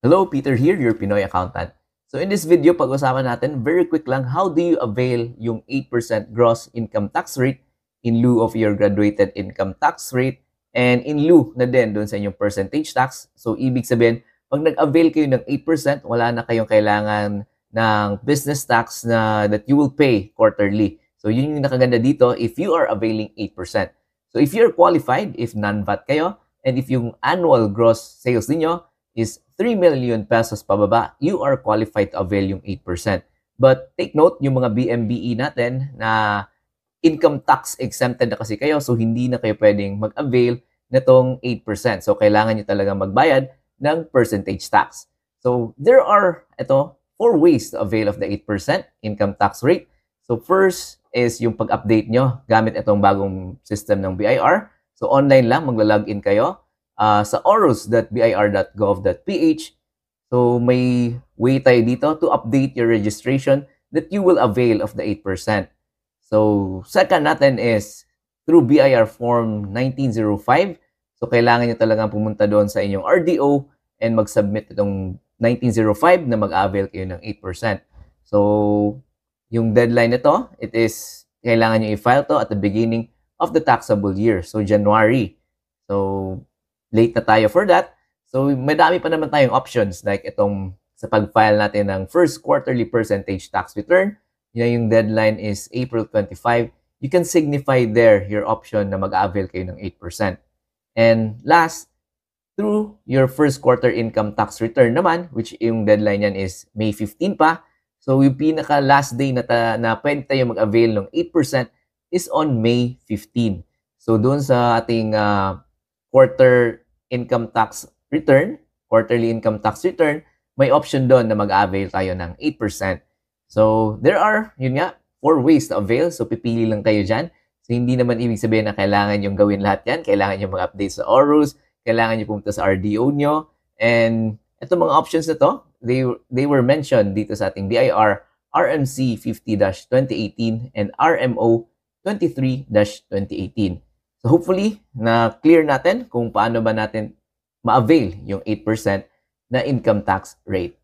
Hello, Peter here, your Pinoy accountant. So in this video, pag-usapan natin, very quick lang, how do you avail yung 8% gross income tax rate in lieu of your graduated income tax rate and in lieu na din doon sa inyong percentage tax. So ibig sabihin, pag nag-avail kayo ng 8%, wala na kayong kailangan ng business tax na that you will pay quarterly. So yun yung nakaganda dito if you are availing 8%. So if you're qualified, if non-VAT kayo, and if yung annual gross sales niyo is 3 million pesos pababa, you are qualified to avail yung 8%. But take note, yung mga BMBE natin na income tax exempted na kasi kayo, so hindi na kayo pwedeng mag-avail nitong 8%. So kailangan nyo talaga magbayad ng percentage tax. So there are 4 ways to avail of the 8% income tax rate. So first is yung pag-update nyo gamit itong bagong system ng BIR. So online lang, magla-login kayo sa orus.bir.gov.ph. So may way tayo dito to update your registration that you will avail of the 8%. So second natin is through BIR Form 1905. So kailangan nyo talagang pumunta doon sa inyong RDO and mag-submit itong 1905 na mag-avail kayo ng 8%. So yung deadline nito, it is kailangan nyo i-file to at the beginning of the taxable year. So January. So late na tayo for that. So madami pa naman tayong options like itong sa pag-file natin ng first quarterly percentage tax return. Yung deadline is April 25. You can signify there your option na mag-avail kayo ng 8%. And last, through your first quarter income tax return naman, which yung deadline yan is May 15 pa. So yung pinaka last day na pwede tayo mag-avail ng 8% is on May 15. So doon sa ating quarterly income tax return, may option doon na mag-avail tayo ng 8%. So there are, 4 ways to avail. So pipili lang kayo dyan. So hindi naman ibig sabihin na kailangan yung gawin lahat yan. Kailangan yung mag-update sa ORUS, kailangan yung pumunta sa RDO nyo. And itong mga options na to, they were mentioned dito sa ating BIR, RMC 50-2018 and RMO 23-2018. So hopefully, na clear natin kung paano ba natin ma-avail yung 8% na income tax rate.